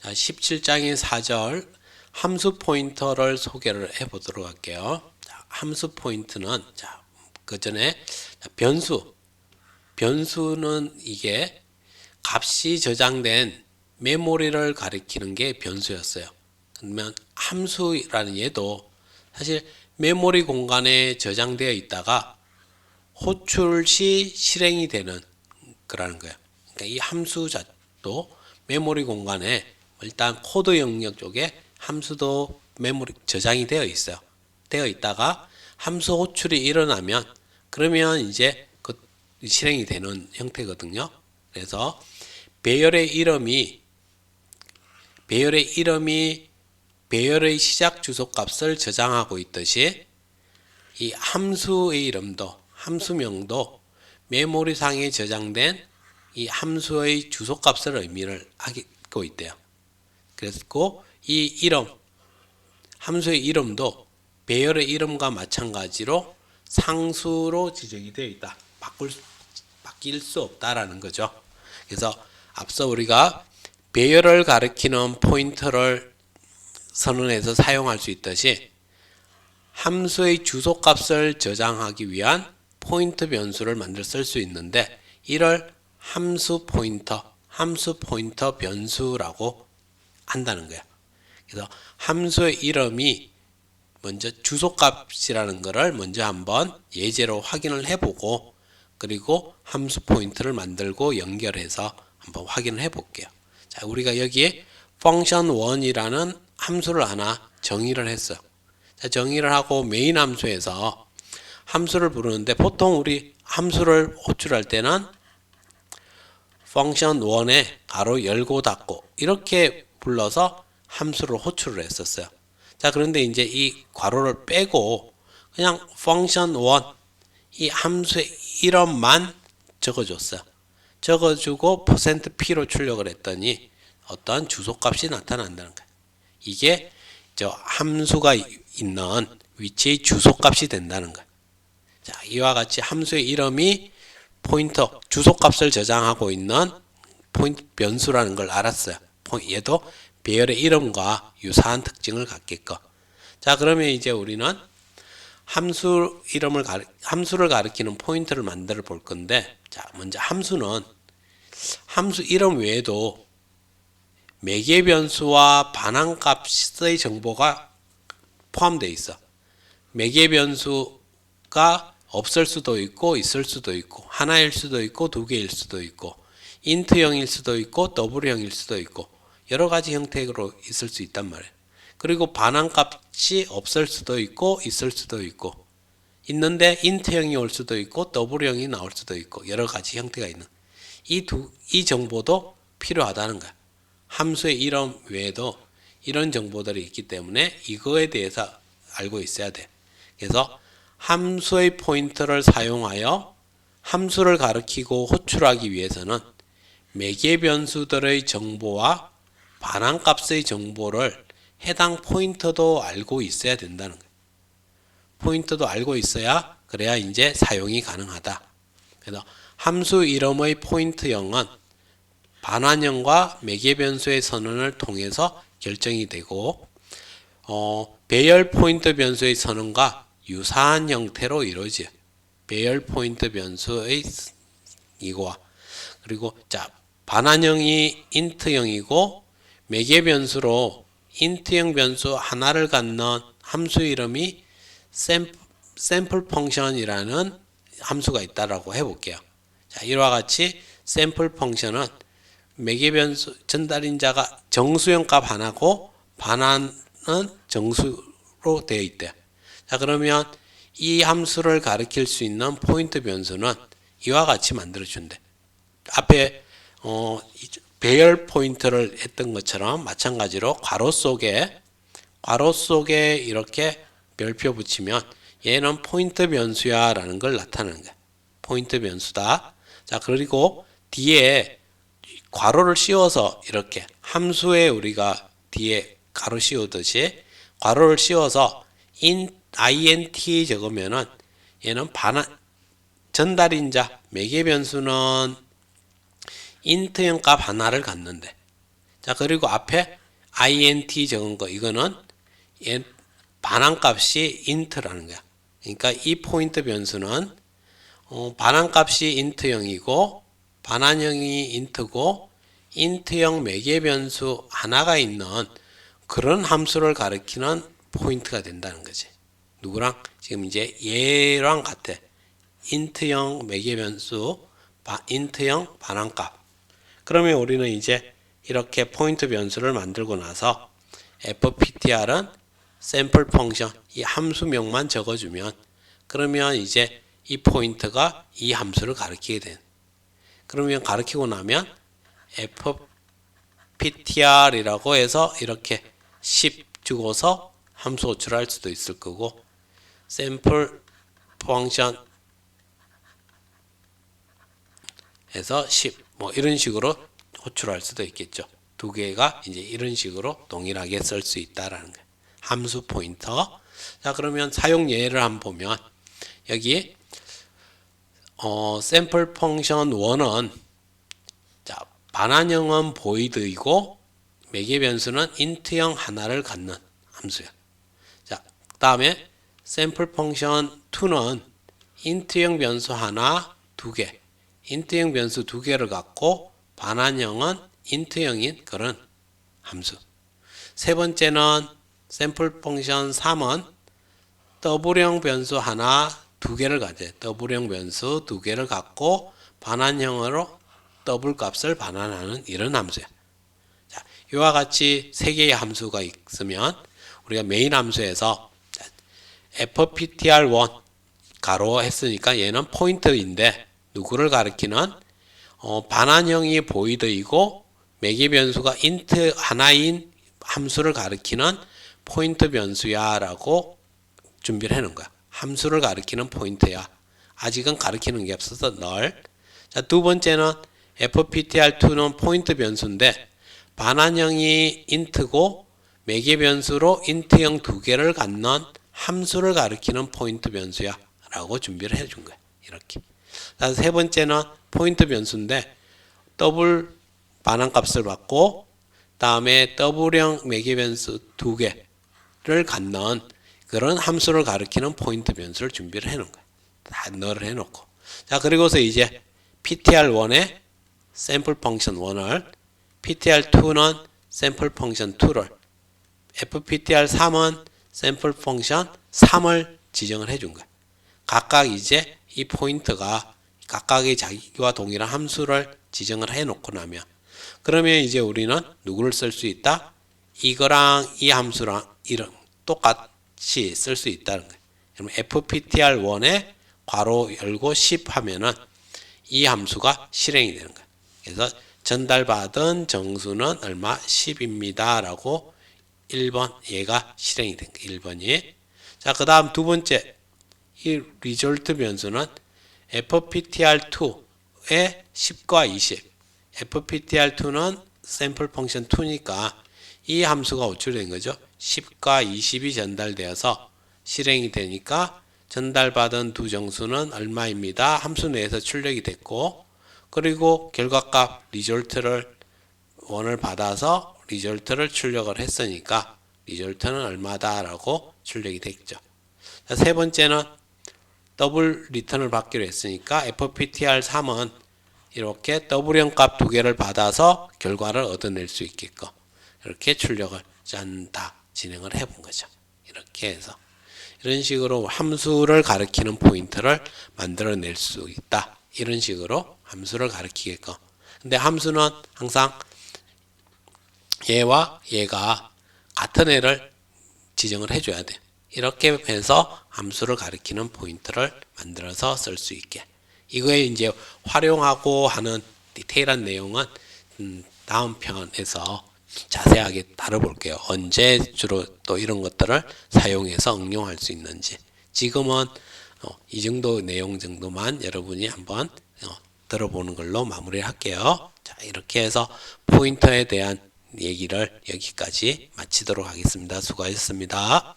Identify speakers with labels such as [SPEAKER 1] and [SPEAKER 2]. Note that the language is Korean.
[SPEAKER 1] 자, 17장의 4절 함수 포인터를 소개를 해 보도록 할게요. 자, 함수 포인트는 그 전에 변수는 이게 값이 저장된 메모리를 가리키는 게 변수였어요. 그러면 함수라는 얘도 사실 메모리 공간에 저장되어 있다가 호출 시 실행이 되는 거라는 거예요. 그러니까 이 함수도 메모리 공간에 일단 코드 영역 쪽에 함수도 메모리 저장이 되어 있어요. 되어 있다가 함수 호출이 일어나면 그러면 이제 그 실행이 되는 형태거든요. 그래서 배열의 이름이 배열의 시작 주소 값을 저장하고 있듯이 이 함수의 이름도 함수명도 메모리상에 저장된 이 함수의 주소 값을 의미를 하고 있대요. 그래서 이 이름 함수의 이름도 배열의 이름과 마찬가지로 상수로 지정이 되어 있다. 바뀔 수 없다라는 거죠. 그래서 앞서 우리가 배열을 가리키는 포인터를 선언해서 사용할 수 있듯이 함수의 주소값을 저장하기 위한 포인트 변수를 만들어 쓸 수 있는데 이를 함수 포인터 변수라고 한다는 거야. 그래서 함수의 이름이 먼저 주소값이라는 것을 먼저 한번 예제로 확인을 해보고 그리고 함수 포인트를 만들고 연결해서 한번 확인을 해볼게요. 자, 우리가 여기에 function1이라는 함수를 하나 정의를 했어요. 자, 정의를 하고 메인 함수에서 함수를 부르는데 보통 우리 함수를 호출할 때는 function1에 가로 열고 닫고 이렇게 불러서 함수를 호출을 했었어요. 자, 그런데 이제 이 괄호를 빼고 그냥 function1 이 함수의 이름만 적어줬어요. 적어주고 %p로 출력을 했더니 어떤 주소값이 나타난다는 거예요. 이게 저 함수가 있는 위치의 주소값이 된다는 거예요. 자, 이와 같이 함수의 이름이 포인터, 주소값을 저장하고 있는 포인트 변수라는 걸 알았어요. 얘도 배열의 이름과 유사한 특징을 갖게끔. 자, 그러면 이제 우리는 함수를 가리키는 포인터를 만들어 볼 건데, 자, 먼저 함수는 함수 이름 외에도 매개 변수와 반환값의 정보가 포함되어 있어. 매개 변수가 없을 수도 있고 있을 수도 있고 하나일 수도 있고 두 개일 수도 있고 인트형일 수도 있고 더블형일 수도 있고 여러 가지 형태로 있을 수 있단 말이에요. 그리고 반환값이 없을 수도 있고 있을 수도 있고 있는데 인트형이 올 수도 있고 더블형이 나올 수도 있고 여러 가지 형태가 있는 이 정보도 필요하다는 거야. 함수의 이름 외에도 이런 정보들이 있기 때문에 이거에 대해서 알고 있어야 돼. 그래서 함수의 포인터를 사용하여 함수를 가리키고 호출하기 위해서는 매개 변수들의 정보와 반환값의 정보를 해당 포인터도 알고 있어야 된다는 거예요. 포인터도 알고 있어야 그래야 이제 사용이 가능하다. 그래서 함수 이름의 포인트형은 반환형과 매개 변수의 선언을 통해서 결정이 되고 배열 포인트 변수의 선언과 유사한 형태로 이루어져요. 배열 포인트 변수의 이거와 그리고 자 반환형이 int형이고 매개 변수로 int형 변수 하나를 갖는 함수 이름이 샘플 펑션이라는 함수가 있다라고 해볼게요. 자, 이와 같이 샘플 펑션은 매개 변수 전달인자가 정수형 값 하나고 반환은 정수로 되어 있대요. 자, 그러면 이 함수를 가리킬 수 있는 포인트 변수는 이와 같이 만들어준대. 앞에 배열 포인트를 했던 것처럼 마찬가지로 괄호 속에 이렇게 별표 붙이면 얘는 포인트 변수야 라는 걸 나타내는 거야. 포인트 변수다. 자, 그리고 뒤에 괄호를 씌워서 이렇게 함수에 우리가 뒤에 가로 씌우듯이 괄호를 씌워서 int 적으면은 얘는 전달인자 매개 변수는 int형 값 하나를 갖는데 자, 그리고 앞에 int 적은 거, 이거는 반환값이 int라는 거야. 그러니까 이 포인트 변수는 반환값이 int형이고 반환형이 int고 int형 매개 변수 하나가 있는 그런 함수를 가리키는 포인트가 된다는 거지. 누구랑? 지금 이제 얘랑 같아. int형 매개 변수, int형 반환값. 그러면 우리는 이제 이렇게 포인트 변수를 만들고 나서 fptr은 샘플 펑션 이 함수명만 적어주면 그러면 이제 이 포인트가 이 함수를 가리키게 된. 그러면 가리키고 나면 fptr이라고 해서 이렇게 10 주고서 함수 호출할 수도 있을 거고 샘플 펑션 해서 10 뭐 이런 식으로 호출할 수도 있겠죠. 두 개가 이제 이런 식으로 동일하게 쓸 수 있다라는 거예요. 함수 포인터. 자, 그러면 사용 예를 한번 보면 여기 샘플 펑션 1은 자, 반환형은 void이고 매개 변수는 int형 하나를 갖는 함수야. 자, 그다음에 샘플 펑션 2는 int형 변수 하나, 두 개. int형 변수 두 개를 갖고 반환형은 int형인 그런 함수. 세 번째는 샘플 펑션 3은 더블형 변수 하나, 두 개를 가져. 더블형 변수 두 개를 갖고 반환형으로 더블 값을 반환하는 이런 함수야. 자, 이와 같이 세 개의 함수가 있으면 우리가 메인 함수에서 fptr1 가로 했으니까 얘는 포인트인데 누구를 가리키는 반환형이 void이고 매개 변수가 int 하나인 함수를 가리키는 포인트 변수야 라고 준비를 해 놓은 거야. 함수를 가리키는 포인트야. 아직은 가리키는 게 없어서 null. 자, 두 번째는 fptr2는 포인트 변수인데 반환형이 int고 매개 변수로 int형 두 개를 갖는 함수를 가리키는 포인트 변수야 라고 준비를 해 준 거야. 이렇게. 자, 세 번째는 포인트 변수인데 더블 반환값을 받고 다음에 더블형 매개 변수 두 개를 갖는 그런 함수를 가리키는 포인트 변수를 준비를 해 놓은 거야. 다 넣을 해 놓고. 자, 그리고서 이제 ptr1에 샘플 펑션 1을 ptr2는 샘플 펑션 2를 fptr3은 샘플 펑션 3을 지정을 해 준 거야. 각각 이제 이 포인트가 각각의 자기와 동일한 함수를 지정을 해 놓고 나면 그러면 이제 우리는 누구를 쓸 수 있다? 이거랑 이 함수랑 이런 똑같이 쓸 수 있다는 거예요. 그러면 fptr1에 괄호 열고 10 하면은 이 함수가 실행이 되는 거예요. 그래서 전달받은 정수는 얼마? 10입니다. 라고 1번 얘가 실행이 된 거예요. 1번이. 자, 그 다음 두 번째 이 result 변수는 fptr2에 10과 20 fptr2는 샘플 펑션 2니까 이 함수가 호출된 거죠. 10과 20이 전달되어서 실행이 되니까 전달받은 두 정수는 얼마입니다. 함수 내에서 출력이 됐고 그리고 결과값 리졸트를 원을 받아서 리졸트를 출력을 했으니까 리졸트는 얼마다 라고 출력이 됐죠. 자, 세 번째는 더블 리턴을 받기로 했으니까 fptr3은 이렇게 더블형 값 두 개를 받아서 결과를 얻어낼 수 있게끔 이렇게 출력을 다 진행을 해본 거죠. 이렇게 해서 이런 식으로 함수를 가리키는 포인트를 만들어낼 수 있다. 이런 식으로 함수를 가리키게끔. 근데 함수는 항상 얘와 얘가 같은 애를 지정을 해줘야 돼. 이렇게 해서 함수를 가리키는 포인트를 만들어서 쓸 수 있게. 이거에 이제 활용하고 하는 디테일한 내용은 다음 편에서 자세하게 다뤄볼게요. 언제 주로 또 이런 것들을 사용해서 응용할 수 있는지. 지금은 이 정도 내용 정도만 여러분이 한번 들어보는 걸로 마무리할게요. 자, 이렇게 해서 포인터에 대한 얘기를 여기까지 마치도록 하겠습니다. 수고하셨습니다.